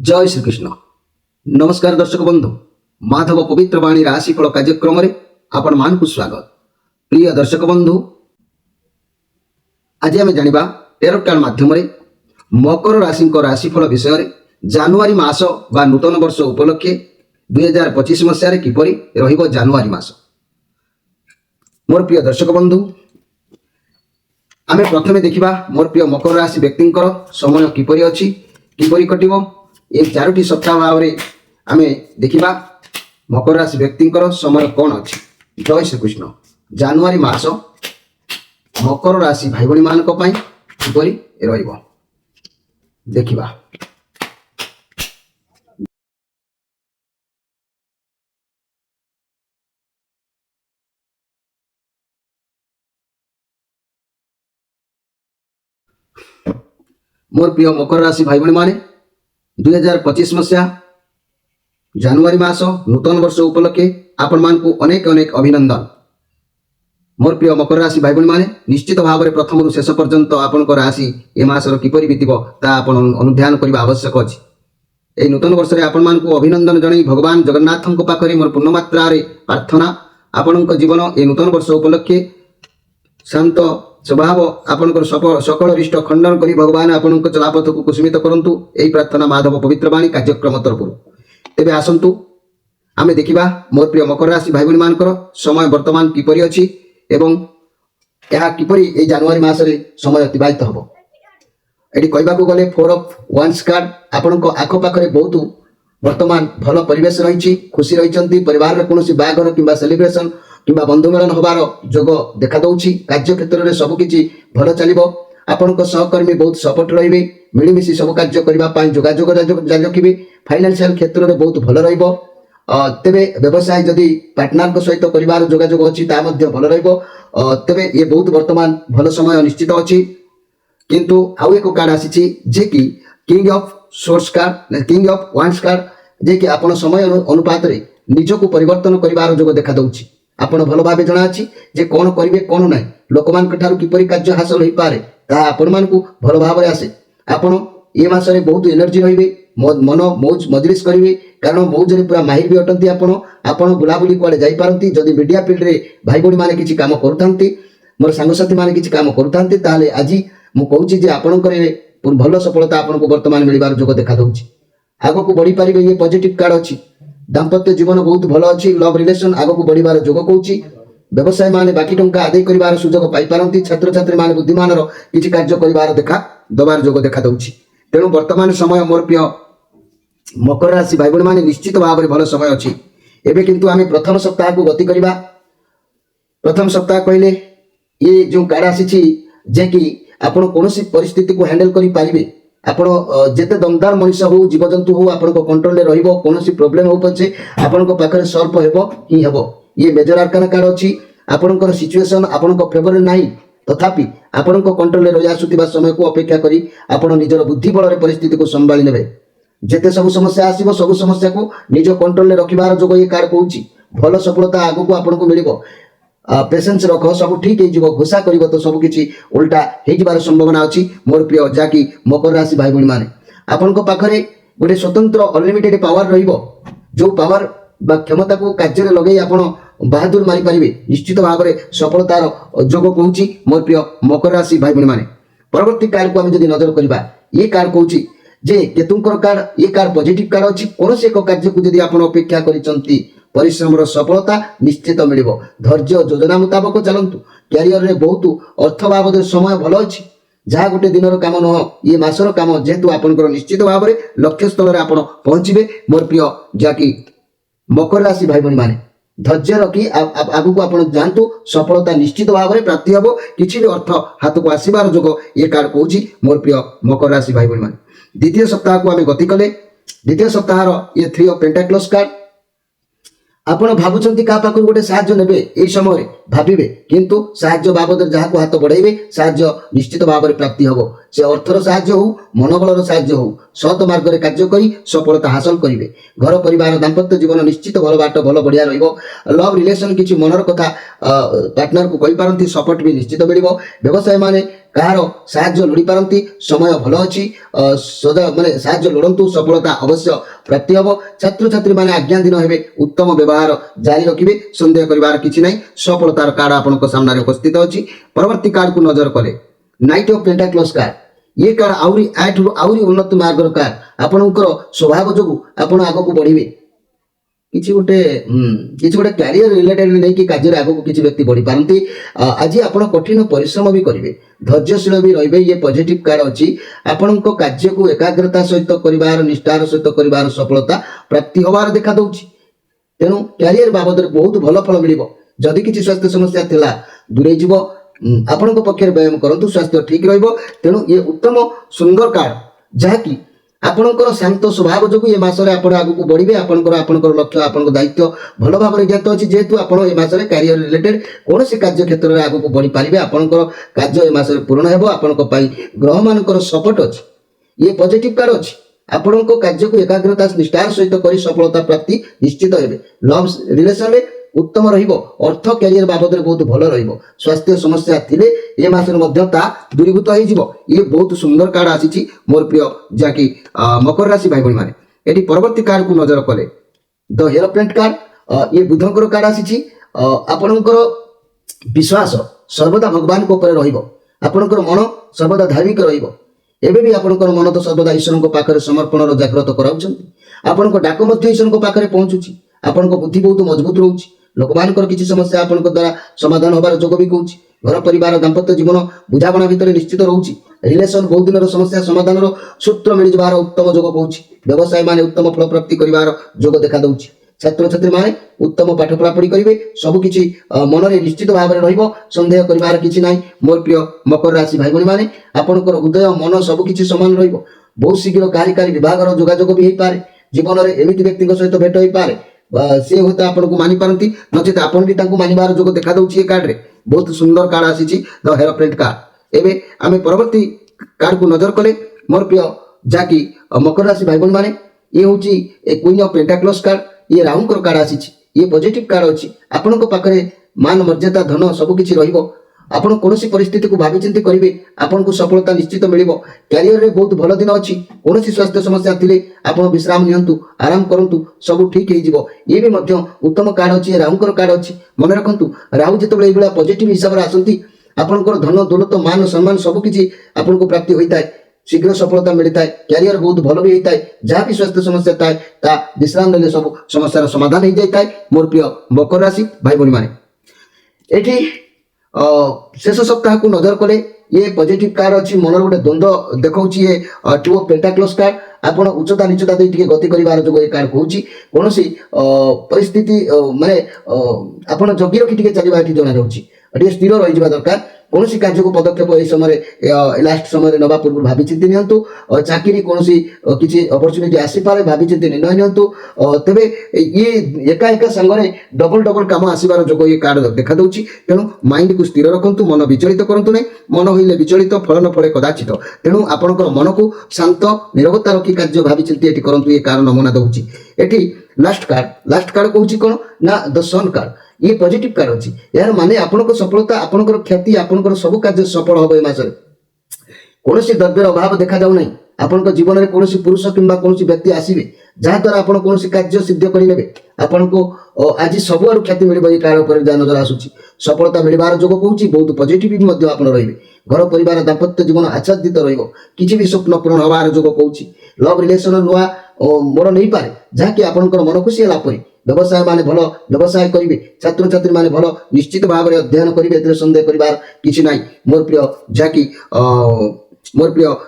जय श्रीकृष्ण। नमस्कार दर्शक बंधु, माधव पवित्र वाणी राशिफल कार्यक्रम आपण मानकु स्वागत। प्रिय दर्शक बंधु, आज आम जानिबा टेरोट कार्ड माध्यम मकर राशि राशिफल विषय जानुआरी मास बा नूतन वर्ष उपलक्षे 2025 मसीह किपरि रहिबो जानुआरी मास। मोर प्रिय दर्शक बंधु, आमे प्रथमे देखिबा मोर प्रिय मकर राशि व्यक्तिंकर समय किपरि अछि, किपरि कटिबो। ये चारोटी सप्ताह भाव आमे देखिबा मकर राशि व्यक्तिंकर समय कौन अछि। जय श्रीकृष्ण। जानुआरी मास मकर राशि भाई भणी मानक पई किपरि रहिबो देखिबा। मोर प्रिय मकर राशि भाई भणी माने 2025 मसीहा जानुआरी मास नूतन वर्ष उपलक्षे आपण मानकु अनेक अनेक अभिनंदन। मोर प्रिय मकर राशि भाई भणी माने निश्चित भाव में प्रथम रु शेष पर्यंत आपनकर राशि ए मासर किपरि बीतिबो ता आपण अनुध्यान करबा आवश्यक अछि। ए नूतन वर्ष रे आपण मानकु अभिनंदन जणाई भगवान जगन्नाथଙ୍କ पाखरे मोर पूर्ण मात्रा रे प्रार्थना आपनक जीवन ए नूतन वर्ष उपलक्षे शांत स्वभाव आपनकर सकल रिष्ट खंडन करी भगवान आपनक चलापथ को कुसुमित करंतु। एही प्रार्थना माधव पवित्र वाणी कार्यक्रम तरफ तेबे आसंतु आमे देखिबा मोर प्रिय मकर राशि भाई भणी मानकर समय वर्तमान किपरि अछि एवं यह किपरि ए जानुआरी मास रे समय अतिबाहित हबो। एटी कहबाकू गले 4 ऑफ वांस कार्ड आपनक आखो पाखरे बहुत वर्तमान भल परिवेश रहिछि, खुशी रहिछंती, परिवार रे कोनोसी बागर किबा सेलिब्रेशन किबा बंधु मेलन होबार जोग देखा दउछि। कार्य क्षेत्र में सब किछि भल चलिबो। आपनक सहकर्मी बहुत सपोर्ट रहिबे, मिलिमिशि सब कार्य करबा पई जोगाजोग जारी रखिबे। फाइनेंशियल क्षेत्र में बहुत भल रहिबो। तेबे व्यवसाय जदि पार्टनर को सहित परिवार जोगाजोग अछि ता मध्ये भल रहिबो। तेबे ये बहुत वर्तमान भल समय निश्चित अछि। किंतु आउ एक कार्ड आसीछि जे कि king of source card, king of वांस कार्ड, जे कि आपण समय अनुपात रे निजको परिवर्तन करिवार जोग देखा दउछि। आपण भल भाबे जणा अछि जे कोन करिवे कोन नै, लोकमान कठारु किपरि कार्य हासिल होई पारे ता आपण मानकु भल भाबे आसे। आपण ए मासरे बहुत एनर्जी रहिबे, मन मौज मजलिस करिवे, कारण मौज रे पूरा माहिर भी अटंती। आपण बुलाबुली कुआडे जाई पारंती। जदि मीडिया फील्ड रे भाई बणी माने किछि काम करूथांती, मोर सांगसाथी माने किछि काम करूथांती, ताले आजि मु कहूछि जे आपणकर भल सफलता आपनको वर्तमान मिलिबार जोग देखा दउछि। आगो को बढ़ी पारिबे, ये पॉजिटिव कार्ड अछि। दाम्पत्य जीवन बहुत भल अछि, लव रिलेशन आगो को बढ़िबार जोग कहूछि। व्यवसाय माने बाकी टंका आदय करिबार सुजोग पाई पारंती। छात्र छात्री माने बुद्धिमानर किछि कार्य करिबार देखा दबार जोग देखा दउछि। तेणु वर्तमान समय मोर प्रिय मकर राशि भाई बणी माने निश्चित भाव में भल समय अछि। एबे किंतु आमे प्रथम सप्ताह को गति करिबा। प्रथम सप्ताह कहले ये जो कार्ड आसीछि जे कि आपण कोनोसी परिस्थिति को हैंडल करि पारिबे। आपण जेते दमदार मनुष्य हो, जीवजंतु हो, आपण को कंट्रोल रे रहिबो। कोनोसी प्रॉब्लम हो पछे आपण को पाखरे सॉल्व हेबो ही हेबो। ये मेजर आर्काना कार्ड अछि। आपणकर सिचुएशन आपणको फेवर नाही, तथापि आपणको कंट्रोल रे रहि आसुतिबा समय को अपेक्षा करी आपण निजर बुद्धि बल रे परिस्थिति को संभाली नेबे। जेते सब समस्या आसीबो सब समस्या को निज कंट्रोल रे रखिबार जोग ये कार्ड कहूछि। भल सफलता आगु को आपणको मिलिबो। पेशेंस रखो, सब ठीक हो। घोषा करिवो तो सब किछि उल्टा हे जिबार संभावना अछि। मोर प्रिय जाकी मकर राशि भाई बणी माने आपनको पाखरे गोटे स्वतंत्र अनलिमिटेड पावर रहिबो। जो पावर बा क्षमता को कार्य रे लगेई आपण बहादुर मारी पारिबे। निश्चित भाव में सफलतार जोग कहूछि मोर प्रिय मकर राशि भाई बणी माने। परवर्ती कार्ड को हम जदि नजर करिबा, ये कार्ड कहूछि जे केतुंकर कार्ड, ये कार्ड पॉजिटिव कार्ड अछि। कोनोसी एक कार्य को जदि आपण अपेक्षा करिसंती परिश्रमर सफलता निश्चित मिलिबो। धैर्य योजना मुताबक चलंतु। कैरियर रे बहुत अर्थ बाबद समय भल अछि। जहा गोटे दिनर काम न ये मासर काम, जेहेतु आपनकर निश्चित भाव में लक्ष्य स्थल रे आपण पहुंचीबे। मोर प्रिय जाकी मकर राशि भाई बणी माने धैर्य रखी आगु को आपण जानतु, सफलता निश्चित भाव में प्राप्ति हबो। किछि भी अर्थ हाथ को आसीबार जोग ये कार्ड कहूछि मोर प्रिय मकर राशि भाई बणी माने। द्वितीय सप्ताह को आमे गति कले। द्वितीय सप्ताहर ये 3 ऑफ पेंटाक्लस कार्ड। आपण भाबुचंती का पाखरु गोटे साहाय्य नेबे, एई समय भाबिबे, किंतु साहाय्य बाबद जहा को हाथ बढ़ाइबे साहाय्य निश्चित भाव में प्राप्ति हबो। से अर्थर साहाय्य हो, मनोबलर साहाय्य हो, ସତ ମାର୍ଗରେ କାର୍ଯ୍ୟ କରି ସଫଳତା ହାସଲ କରିବେ। ଘର ପରିବାର ଦାମ୍ପତ୍ୟ ଜୀବନ ନିଶ୍ଚିତ ଭଲ ବାଟ ଭଲ ବଢ଼ିଆ ରହିବ। ଲଭ୍ ରିଲେସନ୍ କିଛି ମନର କଥା ପାର୍ଟନରକୁ କହିପାରନ୍ତି, ସପୋର୍ଟ ବି ନିଶ୍ଚିତ ମିଳିବ। ବ୍ୟବସାୟ ମାନେ କାହାର ସାହାଯ୍ୟ ଲୋଡ଼ି ପାରନ୍ତି, ସମୟ ଭଲ ଅଛି, ମାନେ ସାହାଯ୍ୟ ଲୋଡ଼ନ୍ତୁ, ସଫଳତା ଅବଶ୍ୟ ପ୍ରାପ୍ତି ହେବ। ଛାତ୍ରଛାତ୍ରୀମାନେ ଆଜ୍ଞାଧୀନ ହେବେ, ଉତ୍ତମ ବ୍ୟବହାର ଜାରି ରଖିବେ, ସନ୍ଦେହ କରିବାର କିଛି ନାହିଁ। ସଫଳତାର କାର୍ଡ ଆପଣଙ୍କ ସାମ୍ନାରେ ଉପସ୍ଥିତ ଅଛି। ପରବର୍ତ୍ତୀ କାର୍ଡକୁ ନଜର କଲେ ନାଇଟ୍ ଅଫ୍ ପେଣ୍ଟାକ୍ଲସ୍ କାର୍ଡ। ये कार्ड आउरी उन्नत मार्गर कार्ड आपणकर स्वभाव जो आपण आगक बढ़े किसी गोटे क्यारियर रिलेटेड नहीं कि कार्य आगक किसी व्यक्ति बढ़ी पारती। आज आप कठिन परिश्रम भी करेंगे, धैर्यशील भी रे। ये पॉजिटिव कार्ड अच्छी आपण कार्य को एकाग्रता सहित कर निष्ठार सहित कर सफलता प्राप्ति हबार देखा दूची। तेणु क्यारियर बाबद बहुत भल फल मिल। जदि किसी स्वास्थ्य समस्या थिला दूरे जीव, आपण पक्षर व्यायाम करंतु, स्वास्थ्य ठीक रहिबो। तेणु ये उत्तम सुंदर कार्ड जहाँकि आपणकर शांत स्वभाव जो ये मासरे आपण आगु बढ़िबे। आपणकर लक्ष्य आपणकर दायित्व भल भाव ज्ञात अछि, जेहेतु आपण ए मासरे करियर रिलेटेड कोनोसी कार्य क्षेत्र में आगु बढ़ी पारिबे। आपणकर कार्य ए मासरे पूर्ण हेबो। आपणक पई ग्रह मानकर सपोर्ट अछि, ये पॉजिटिव कार्ड अछि। आपणक कार्य को एकाग्रता निष्ठार सहित करी सफलता प्राप्ति निश्चित हेबे। लव रिलेशन में उत्तम रहिबो। अर्थ कैरियर बाबद बहुत भल रहिबो। स्वास्थ्य समस्या थिले ए मासर मध्ये ता दूरीभूत होई जिवो। ये बहुत सुंदर कार्ड आसीची मोर प्रिय जाकी मकर राशि भाई बहन माने। एटी परवर्ती कार्ड को नजर कले द हेरोप्लेंट कार्ड। ये बुधंकर कार्ड आसीची। आपणकर विश्वास सर्वदा भगवान को ऊपर रहिबो। आपणकर मन सर्वदा धार्मिक रहिबो। एबे भी आपणकर मन तो सर्वदा ईश्वर को पाखरे समर्पण जागृत कराउछंती। आपणको डाक मध्ये ईश्वर को पाखरे पहुंचुची। आपणको बुद्धि बहुत मजबूत रहउची। लोकमानकर किसी समस्या आपणको द्वारा समाधान होबार जोग भी कहउची। घर परिवार दाम्पत्य जीवन बुझाबणा भितर निश्चित रहउची। रिलेशन बहुत दिन समस्या समाधान सूत्र मिल जबार उत्तम जोग कहउची। व्यवसाय माने उत्तम फल प्राप्ति करिवार जोग देखा दउची। छात्र छात्री माने उत्तम पाठ पढ़ापढ़ी करेंगे, सब किसी मन में निश्चित भाव में रहिबो, संदेह करिवार किछि नाही। मोर प्रिय मकर राशि भाई बहन माने आपणकर हृदय मन सब किछि समान रहिबो। बहुत शीघ्र कारी विभागर जोगाजोग भी हो पारे। जीवन में एमिति व्यक्ति सहित भेट हो पारे, सी होता आपन को मानि पारती, नचेत आपन भी तांको मानिबार जोग देखा दउछि। ए कार्ड रे बहुत सुंदर कार्ड आसीछि द हेरोप्लेंट कार्ड। एबे आमे परवर्ती कार्ड को नजर कले मोर प्रिय जाकी मकर राशि भाई बहन माने ये होछि ए क्वीन ऑफ पेंटाक्लस कार्ड। ये राहुंकर कार्ड आसीछि। ये पॉजिटिव कार्ड अछि। आपनको पाखरे मान मर्यादा धन सब किछि रहिबो। आपण कोनोसी परिस्थिति को भाबी चिंती करिवे, आपनको सफलता निश्चित मिलिबो। कैरियर रे बहुत भल दिन अछि। कोनोसी स्वास्थ्य समस्या थिले आपण विश्राम नियंतु, आराम करंतु, सब ठीक हे जिवो। ये भी मध्य उत्तम कार्ड अछि, राहुंकर कार्ड अछि। मन रखंतु राहु जेतबेले एबेला पॉजिटिव हिसाब रे आसंती, आपनकर धन दौलत मान सम्मान सब किछि आपनको प्राप्ति होइताय। शीघ्र सफलता मिलता है। कैरियर बहुत भल भी होता है। जहाँ भी स्वास्थ्य समस्या था ता विश्राम ले सब समस्यार समाधान हो जाता है। मोर प्रिय मकर राशि भाई बहन माने एठी शेष सप्ताह को नजर कले ये पॉजिटिव कार्ड अच्छी। मन गोटे द्वंद्व देखा ये टू ऑफ पेंटाक्लस कार्ड। आपण उच्चता निचता दे गति कर जो ये कार्ड कहूँ कौन परिस्थिति माने आपण जगी रखी चलवा जना जाऊँगी। स्थिर रही दरकार। कौन कार्य को पदक्षेप यह समय लास्ट समय नवा पूर्व भावी चिंती नियंतु। चाकरी कौन किसी अपरच्युनिटी आसीपे भावी चिंती निर्णय नियंतु। तेबे ये एका एका संगे डबल डबल काम आसबार जोग ये कार्ड देखा दूची। तेणु माइंड को स्थिर रखंतु, मन विचलित करंतु नहीं। मन होइले विचलित फल न फले कदाचित। तेणु आपणकर मन को शांत निरवता रखी कार्य भावी चिंती एटी करंतु। ये कार्ड नमूना दूची। एटी लास्ट कार्ड कहूँ कौन ना द सन कार्ड। ये पॉजिटिव कार्ड अच्छी। यार माने आपनकर सफलता, आपनकर ख्याति, आपनकर सब कार्य सफल हम ए मासरे। कौन द्रव्यर अभाव देखा जाऊ नहीं। आपन जीवन में कौन पुरुष किंबा कौन व्यक्ति आसवे जहाँ द्वारा आप कौन कार्य सिद्ध करेंगे। आपन को आज सबुआड़ ख्याति मिल कार्ड पर जहाँ नजर आसूची। सफलता मिलबार जोग कहूँ बहुत पॉजिटिव आप रे। घर परिवार दाम्पत्य जीवन आच्छादित रही भी स्वप्न पूरण हबार जोग कहूँ। लव रिलेशन नुआ मोड़ नहीं पारे जहाँकि आपंकर मन खुशी है परी। व्यवसाय माने भल व्यवसाय करेंगे। छात्र छात्री माने भल निश्चित भाव में अध्ययन करेंगे। सन्देह करार किसी ना। मोर प्रिय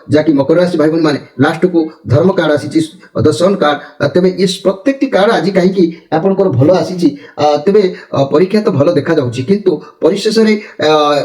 जाकी मकर राशि भाई बहन माने लास्ट को धर्म कार्ड आसी। द सन कार्ड तेबे इस प्रत्येकटी कार्ड आज कहीं आपंकर भल आसी तेबे परीक्षा तो भल देखा जाउछि किंतु परिशेष रे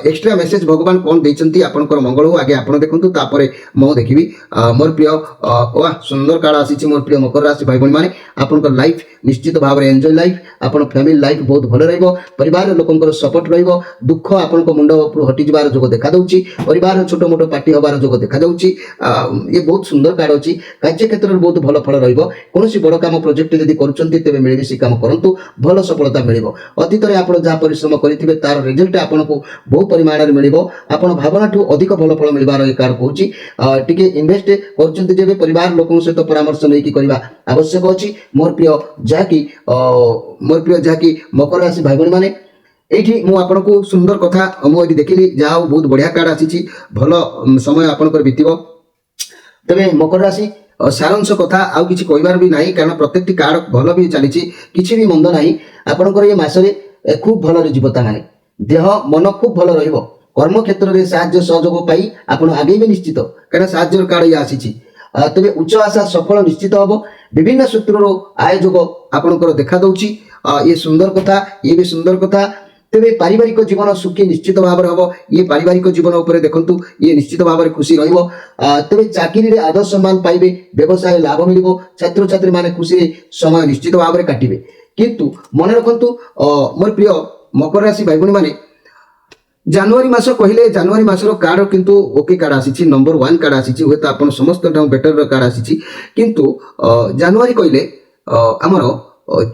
एक्स्ट्रा मेसेज भगवान कौन देइचंती आपनकर मंगल हो आगे आपण देखंतु तापरे मो देखिबी मोर प्रिय वाह सुंदर कार्ड आसी मोर प्रिय मकर राशि भाई बहन माने आपनकर लाइफ निश्चित भाव में एंजॉय लाइफ आपन फैमिली लाइफ बहुत भल रहइबो परिवार लोकंकर सपोर्ट रहइबो दुख आपनक मुंड ऊपर हटि जबार जोग देखा दउछि परिवार छोट मोट पार्टी होबार जोग देखा दउछि ये बहुत सुंदर कार्ड अछि कार्य क्षेत्र में बहुत भल फल रहइबो कोनोसी बड़ काम प्रोजेक्ट यदि करूचंती तेबे मिलिमिशि काम करंतु भल सफलता मिलिबो अतीत रे आपण जहा परिश्रम करिथिबे तार रिजल्ट आपनको बहु परिमाण रे मिलिबो आपण भावनाठू अधिक भल फल मिलबार ए कार्ड कहूछि टिके इन्वेस्ट करूचंती जेबे परिवार लोकन सहित परामर्श नै कि करबा आवश्यक अछि मोर प्रिय जाकी मकर राशि भाई बहन माने एठी मु आपनको सुंदर कथा मु एठी देखिली जाओ बहुत बढ़िया कार्ड आसीची भलो समय आपनकर बीतिबो तबे मकर राशि सारांश कथा आउ किछि कहबार भी नाही कारण प्रत्येकटी कार्ड भलो भी चलीची किछि भी मंद नाही आपनकर ये मासरे खूब भलो रे जीवता माने देह मन खूब भलो रहिबो कर्म क्षेत्र रे साहाय्य सहयोग पाई आपण आगे भी निश्चित कारण साहाय्य कार्ड या आसीची तबे उच्च आशा सफल निश्चित हबो विभिन्न सूत्ररो आय जोग आपनकर देखा दउची ये सुंदर कथा ये भी सुंदर कथा तेरे पारिवारिक जीवन सुखी निश्चित भाव में हम ये पारिवारिक जीवन उपर देखंतु ये निश्चित भाव में खुशी रहिबो तेरे चाकरी रे आदर सम्मान पाइबे व्यवसाय लाभ मिलिबो छात्र छात्री माने खुशी रे समय निश्चित भाव में काटिबे किंतु मन रखंतु मोर प्रिय मकर राशि भाई बहन माने जनवरी मास कहले जनवरी मासर कार्ड किंतु ओके कार्ड आसी नंबर 1 कार्ड आसी हुए तो आपन समस्त बेटर कार्ड आसी किंतु जनवरी कहले आमर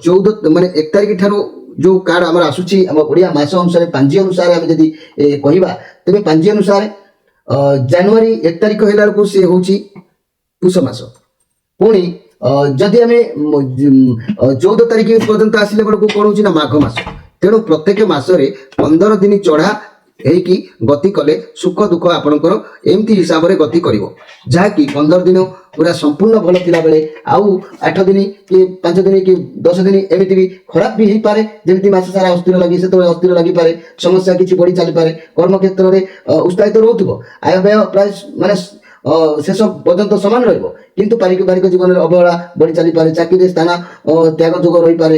14 माने 1 तारिख ठारो जो कार्ड आमर आसुची आम ओडिया मास अनुसार पांजी अनुसार हम जदी कहिबा तबे पांजी अनुसार जनवरी 1 तारिख हेला को से होची पुष मास पुणी जदि हमें 14 तारिख पर्यंत आसिले बडको कोन होची ना माघ मास तेणु प्रत्येक मासरे 15 दिन चढ़ा एकी गति कले सुख दुख आपनकर एमती हिसाब रे गति करिवो जाकी 15 दिन पूरा संपूर्ण भल थिला बेले आउ 8 दिन कि 5 दिन कि 10 दिन एमिति भी खराब भी ही पारे जेमिति मास सारा अस्थिर लागि से तो अस्थिर लागि पारे समस्या किछि बढी चली पारे कर्म क्षेत्र रे उत्साहित रहउथबो आय व्यय प्राय माने शेष पर्यंत समान रहिबो किंतु पारिवारिक जीवन में अवहेला बढ़ी चली पारे चाकरी स्थान त्याग जोग रही पारे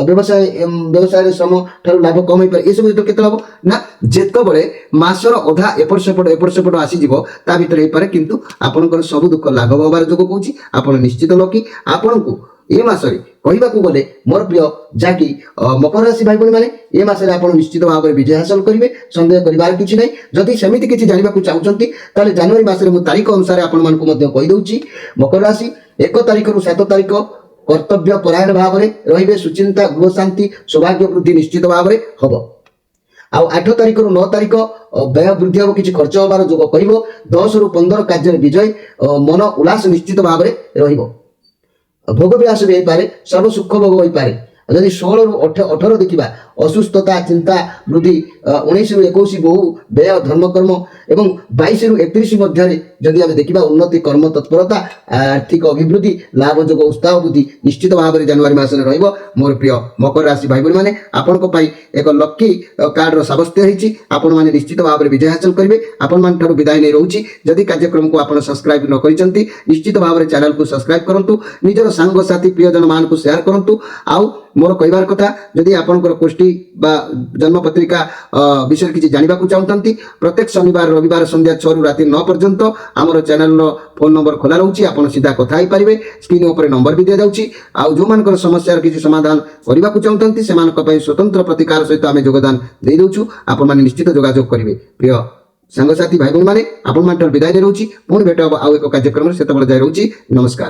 व्यवसाय श्रम ठार लाभ कम पारे ये सब केते हबो ना जेतो बळे मासर अधा एपट सेपट आसी जीवो ता भीतर हे पारे किंतु आपनकर सब दुख लाघव होबार जोग कहूची आपण निश्चित लकी आपनकु ए मासरे कहबाकू गले मोर प्रिय जाकी मकर राशि भाई बहन माने ए मासरे आपण निश्चित भाव में विजय हासिल करिवे संदेह करिवार किछि नै जदि समिति किछि जानिबाकू चाहुचंती ताले जनवरी मासरे मु तारीख अनुसार आपण मानकू मध्ये कहि दउची मकर राशि 1 तारिख रु 7 तारिख कर्तव्य परायण भाव में रहिबे सुचिंता गृह शांति सौभाग्य वृद्धि निश्चित भाव में हबो आउ 8 तारिख रु 9 तारिख व्यय वृद्धि हम किछि खर्च होबार जोग कहिबो 10 रु 15 कार्य विजय मन उल्लास निश्चित भाव में रहिबो भोग भी आस भी पारे सर्व सुख भोग हो पारे जदि 16 रु 18 देखिबा असुस्थता चिंता वृद्धि 19 रु 21 बहु व्यय धर्म कर्म एवं 22 रु 31 मध्य जदि हम देखिबा उन्नति कर्म तत्परता आर्थिक अभिवृद्धि लाभ जोग उत्साह बुद्धि निश्चित भाव में जनवरी मास में रहिबो मोर प्रिय मकर राशि भाई बहन माने आपन को पाई एक लकी कार्ड रो साब्यस्त होईची आपन माने निश्चित भाव में विजय हासिल करिवे आपन मान ठारो विदाय नै रहउची जदि कार्यक्रम को आपन सब्सक्राइब न करिसंती निश्चित भाव में चैनल को सब्सक्राइब करंतु निजर संग साथी प्रियजन मान को शेयर करंतु आउ मोर कहबार कथा जदि आपनकर गोष्ठी बा जन्म पत्रिका विषय किछि जानिबाकू चाहतंती प्रत्येक शनिवार रविवार संध्या 6 रु राति 9 पर्यंत हमर चैनल रो फोन नंबर खोला रहउची आपण सीधा कथा ही पारिबे स्क्रीन ऊपर नंबर भी दे जाउची आउ जो मानकर समस्या र किछि समाधान करिबाकू चाहतंती सेमानक पय स्वतंत्र प्रतिकार सहित आमे योगदान देइ दउछु आपण माने निश्चित जोगाजोग करिवे प्रिय संगसाथी भाई बहन माने आपण मानटर विदाय दे रहउची पुन भेट आउ एक कार्यक्रम सेतबेले जाय रहउची नमस्कार।